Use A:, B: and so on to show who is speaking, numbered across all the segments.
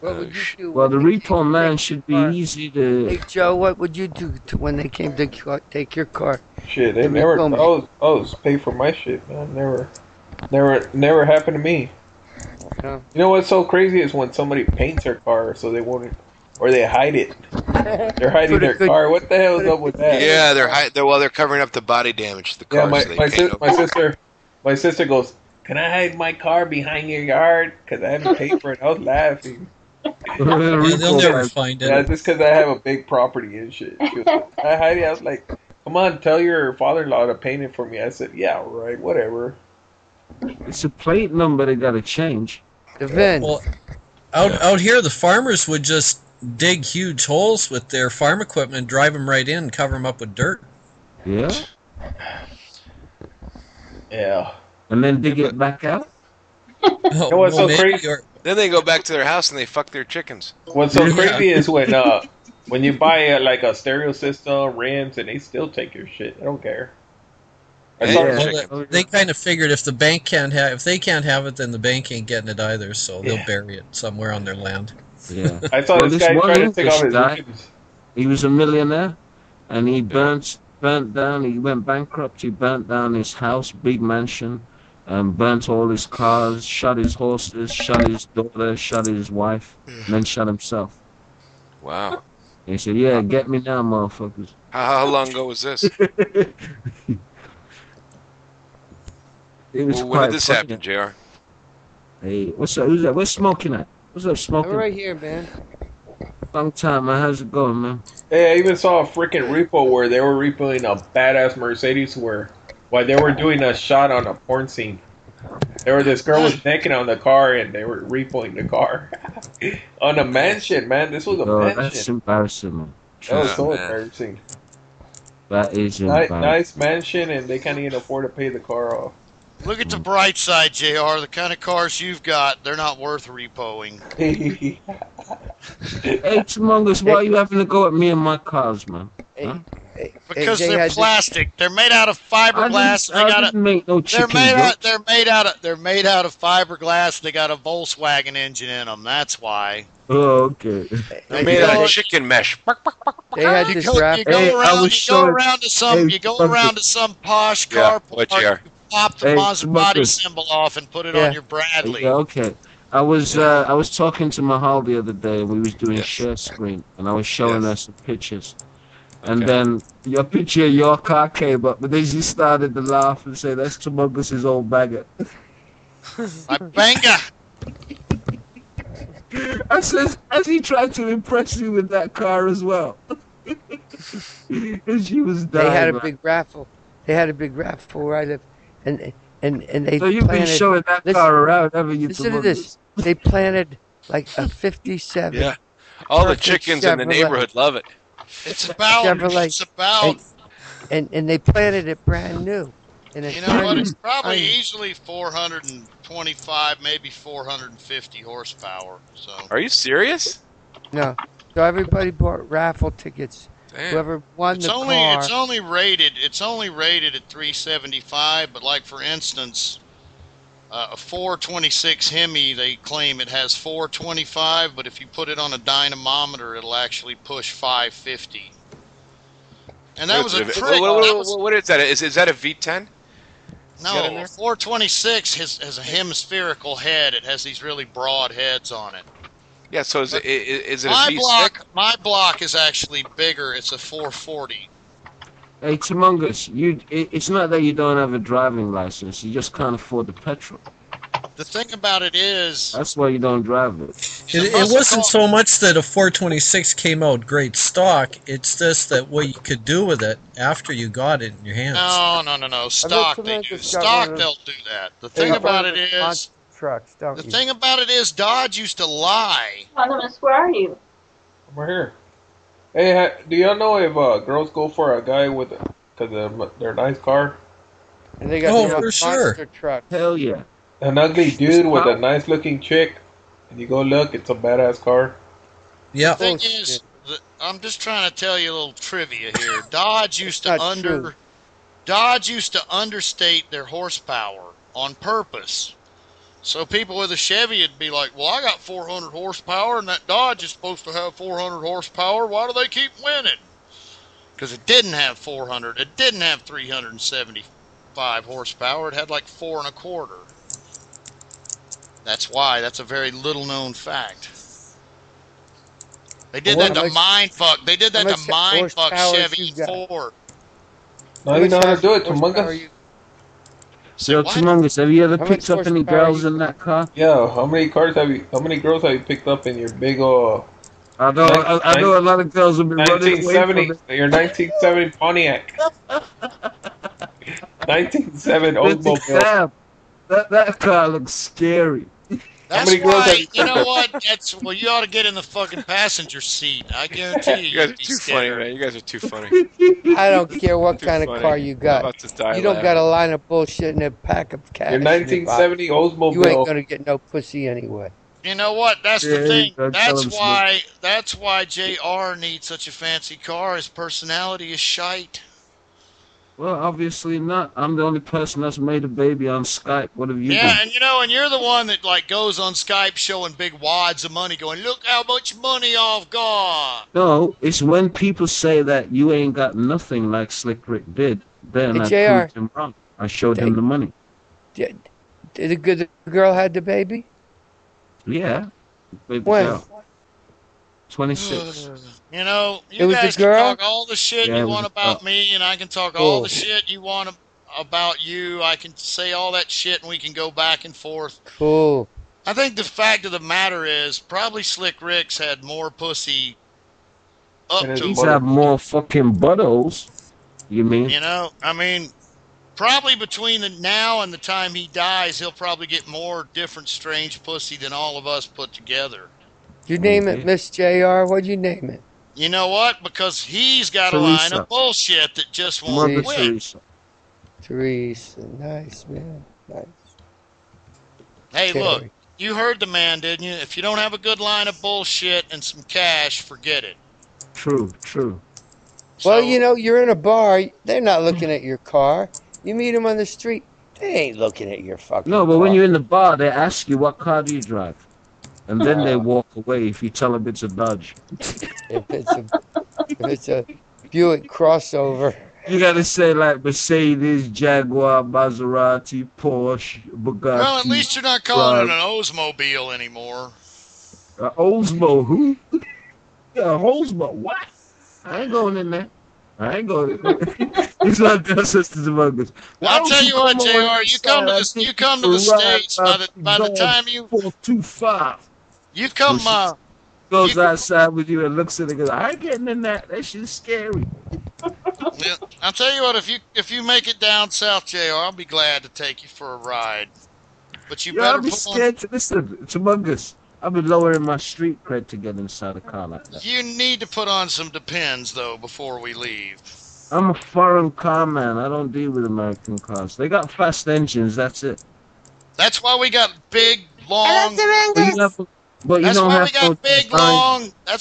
A: What would you do
B: Well,
A: when
B: the
A: they came
B: repo
A: to take
B: man
A: your
B: should be
A: car?
B: easy to.
A: Hey Joe, what would you do when they came to take your car?
C: Shit, they
A: The
C: never.
A: repo man.
C: I was paid for my shit, man. Never happened to me.
A: You
C: You know what's so crazy is when somebody paints their car so they won't, or they hide it.
A: know?
C: They're hiding
A: Put a
C: their
A: good
C: car. What the hell is
A: put a
C: up with
A: good
C: that?
A: paint
D: Yeah, they're
A: job.
D: high. They're covering up the body damage to the
C: Yeah,
D: car, so they paint over.
C: my sister goes, "Can I hide my car behind your yard? Because I haven't paid for it." I was laughing.
E: Yeah, they'll
B: repo
E: never
B: man.
E: find
C: Yeah,
E: it.
C: just because I have a big property and shit. She was like, "Can I hide it?" I was like, "Come on, tell your father-in-law to paint it for me." I said, "Yeah, right, whatever."
B: It's a plate number they got to change.
A: The VIN.
E: Well, out here, the farmers would just dig huge holes with their farm equipment, drive them right in, and cover them up with dirt.
B: Yeah.
C: Yeah.
B: And then dig
D: Yeah,
B: it back out.
E: Oh,
C: You know what's
E: well,
C: so
E: maybe,
C: crazy?
E: or
D: then they go back to their house and they fuck their chickens.
C: What's so
E: Yeah.
C: crazy is when you buy like a stereo system, rims, and they still take your shit. I don't care. I
D: Yeah,
C: saw
B: Yeah.
D: chicken.
E: well, they kind of figured if the bank can't have, if they can't have it, then the bank ain't getting it either. So they'll
C: Yeah.
E: bury it somewhere on their land.
B: Yeah.
C: I saw
B: Well,
C: this
B: this
C: guy
B: one
C: try to take
B: English
C: off his
B: guy,
C: rims.
B: he was a millionaire, and he
D: Yeah.
B: burnt down. He went bankrupt. He burnt down his house, big mansion, and burnt all his cars, shot his horses, shot his daughter, shot his wife, and then shot himself.
D: Wow.
B: And he said, "Yeah, get me now, motherfuckers."
D: How long ago was this?
B: It was
D: Well, when did
B: quite
D: this
B: funny.
D: happen, Jr.?
B: Hey, what's up? Who's that? Where's Smoking at? What's up,
A: I'm
B: Smoking?
A: right here, man.
B: Long time, man. How's it going, man?
C: Hey, I even saw a freaking repo where they were repoing a badass Mercedes while they were doing a shot on a porn scene. This girl was naked on the car and they were repoing the car on a mansion, man. This was a
B: Oh, that's
C: mansion.
B: embarrassing, man.
C: That was
D: Oh,
C: so
D: man.
C: embarrassing.
B: That is embarrassing.
C: Nice mansion, and they can't even afford to pay the car off.
F: Look at the bright side, JR. The kind of cars you've got, they're not worth repoing.
B: Hey, Tumongus, why are you having to go at me and my cars, man? Huh?
F: Because
A: they
F: they're
A: had
F: plastic. They're made out of fiberglass.
B: I didn't make no chicken jokes.
F: They're made out of fiberglass. They got a Volkswagen engine in them. That's why.
B: Oh, okay.
D: They're made out of chicken mesh.
A: They had
F: You
A: this
F: go,
A: rap.
F: you go
B: Hey, I
F: around.
B: was
F: You go
B: showing-
F: around to some.
B: Hey,
F: You go
B: fuck
F: around
B: it.
F: to some posh
D: Yeah,
F: car
D: what
F: park.
D: you are.
F: You pop the
B: Hey,
F: Maserati
B: Smuckers.
F: symbol off and put it
A: Yeah.
F: on your Bradley.
B: Yeah, okay. I was talking to Mahal the other day, and we was doing
D: Yes.
B: share screen, and I was showing her some pictures. And
D: Okay.
B: then your picture of your car came up, but then she started to laugh and say, "That's Tumongus' old bagger."
F: My banga.
B: I says, "Has he tried to impress you with that car as well?" And she was dying.
A: They had a
B: man.
A: big raffle. They had a big raffle where I live, and they
B: So you've been
A: planted.
B: showing that
A: listen-
B: car around, haven't you?
A: Listen to
B: Tumongus?
A: this. They planted like a '57.
D: Yeah. All the
A: Perfect
D: chickens in the
A: Chevrolet.
D: neighborhood love it.
F: It's about.
A: Chevrolet.
F: It's about.
A: And they planted it brand new. And
F: You know what? It's probably
A: tiny.
F: easily 425, maybe 450 horsepower. So
D: Are you serious?
A: No. So everybody bought raffle tickets.
D: Damn.
A: Whoever won
F: it's
A: the
F: only
A: car.
F: it's only rated at 375. But like for instance, a 426 Hemi, they claim it has 425, but if you put it on a dynamometer, it'll actually push 550. And that was a trick.
D: What is that? Is that a V10? got in
F: No,
D: there?
F: a 426 has a hemispherical head. It has these really broad heads on it.
D: Yeah. So is it a
F: My
D: V6?
F: block is actually bigger. It's a 440.
B: Hey, Tumongus, it's not that you don't have a driving license. You just can't afford the petrol.
F: The thing about it is,
B: That's why you don't drive it.
E: It wasn't so much that a 426 came out great stock. It's just that what you could do with it after you got it in your hands.
F: no. Stock, they do.
A: Tremendous got
F: Stock,
A: one of
F: they'll do that. The
A: They
F: thing
A: got
F: about
A: one
F: it
A: of the
F: is,
A: monster trucks, don't
F: the
A: you?
F: thing about it is, Dodge used to lie.
G: Anonymous, where are you?
C: I'm right here. Hey, do y'all know if girls go for a guy with because they're a nice car?
A: And they got
E: Oh,
A: the
E: for
A: monster
E: sure.
A: truck.
B: Hell yeah.
C: An ugly dude with a nice looking chick, and you go look, it's a badass car.
E: Yeah.
F: The thing
A: Bullshit.
F: is, I'm just trying to tell you a little trivia here. Dodge used to
A: Not true.
F: Dodge used to understate their horsepower on purpose. So people with a Chevy would be like, well, I got 400 horsepower, and that Dodge is supposed to have 400 horsepower. Why do they keep winning? Because it didn't have 400. It didn't have 375 horsepower. It had like 4.25. That's why. That's a very little known fact. They did that to mindfuck. They did that to mindfuck Chevy and Ford.
C: Now you know how to do it, Tumungus.
B: Yo, Tumungus, have you ever picked up any girls in that car?
C: Yo, how many girls have you picked up in your big old?
B: I know a lot of girls have been running away from it.
C: Your 1970 Pontiac. 1970 Oldsmobile.
B: That car looks scary.
F: That's why, you know what? Well, you ought to get in the fucking passenger seat. I guarantee you.
D: You guys are too funny, man. You guys are too funny.
A: I don't care what kind of car you got. You don't got a line of bullshit and a pack of cash.
C: Your 1970 Oldsmobile.
A: You ain't gonna get no pussy anyway.
F: You know what? That's the thing. That's why JR needs such a fancy car. His personality is shite.
B: Well, obviously not. I'm the only person that's made a baby on Skype. What have you done?
F: Yeah, and you're the one that like goes on Skype showing big wads of money, going, "Look how much money I've got."
B: No, it's when people say that you ain't got nothing like Slick Rick did. Then I proved him wrong. I showed him the money.
A: Did the girl had the baby?
B: Yeah. Baby
A: when?
B: Girl. 26.
F: You know, you guys can talk all the shit you want about me, and I can talk all the shit you want about you. I can say all that shit, and we can go back and forth.
A: Cool.
F: I think the fact of the matter is, probably Slick Rick's had more pussy up to...
B: He's had more fucking buttholes. You mean?
F: You know, I mean, probably between the now and the time he dies, he'll probably get more different strange pussy than all of us put together.
A: You name it, Miss JR? What'd you name it?
F: You know what? Because he's got a line of bullshit that just won't quit.
A: Teresa. Nice, man. Nice.
F: Hey, look. You heard the man, didn't you? If you don't have a good line of bullshit and some cash, forget it.
B: True.
A: Well, you know, you're in a bar. They're not looking at your car. You meet them on the street. They ain't looking at your fucking car.
B: No, but when you're in the bar, they ask you, what car do you drive? And then they walk away if you tell them it's a Dodge.
A: If it's a Buick crossover.
B: You gotta say like Mercedes, Jaguar, Maserati, Porsche, Bugatti.
F: Well, at least you're not calling it an Oldsmobile anymore.
B: Oldsmo, who? Yeah, Oldsmo, what? I ain't going in there. He's not just sisters among us.
F: I'll tell you what, JR, you come to the States by the time you
B: 425.
F: You come
B: goes outside with you and looks at it and goes, I ain't getting in that. That shit's scary.
F: Yeah, I'll tell you what, if you make it down south, JR, I'll be glad to take you for a ride. But you better
B: I'll be scared to listen. It's among us. I'll be lowering my street cred to get inside a car like that.
F: You need to put on some Depends, though, before we leave.
B: I'm a foreign car man. I don't deal with American cars. They got fast engines, that's it.
F: That's why we got big, long...
B: That's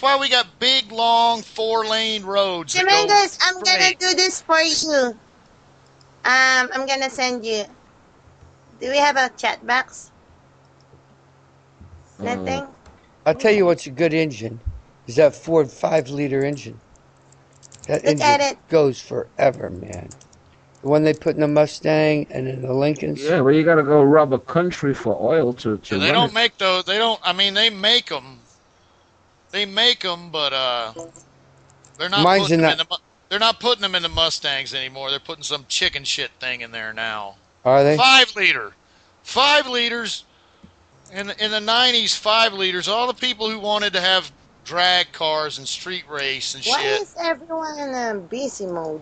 B: why
F: we got big, long, 4-lane roads.
G: Dominguez, I'm gonna do this for you. I'm gonna send you. Do we have a chat box? Nothing?
A: I'll tell you what's a good engine. Is that Ford 5-liter engine. That engine goes forever, man. The one they put in the Mustang and in the Lincolns.
B: Yeah, well, you gotta go rob a country for oil to
F: they don't make those. They don't. I mean, they make them. They make them, but they're not. They're not putting them in the Mustangs anymore. They're putting some chicken shit thing in there now.
A: Are they?
F: 5-liter, 5 liters. In the 90s, 5 liters. All the people who wanted to have drag cars and street race and shit.
G: Why is everyone in busy mode?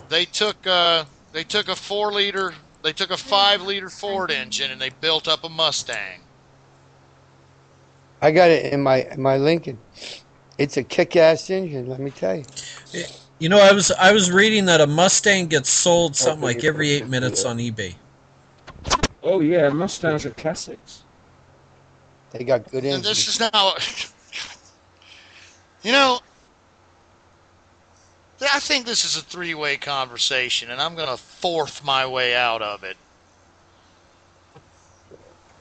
F: They took a 4-liter. They took a 5-liter Ford engine and they built up a Mustang.
A: I got it in my Lincoln. It's a kick-ass engine, let me tell you.
E: You know, I was reading that a Mustang gets sold something like every 8 minutes on eBay.
B: Oh yeah, Mustangs are classics.
A: They got good engines.
F: And this is now, you know, I think this is a 3-way conversation, and I'm going to fourth my way out of it.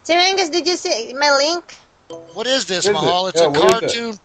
G: Sir Angus, did you see my link?
F: What is this,
C: What is it?
F: Mahal? It's
C: Yeah,
F: a
C: what is it?
F: cartoon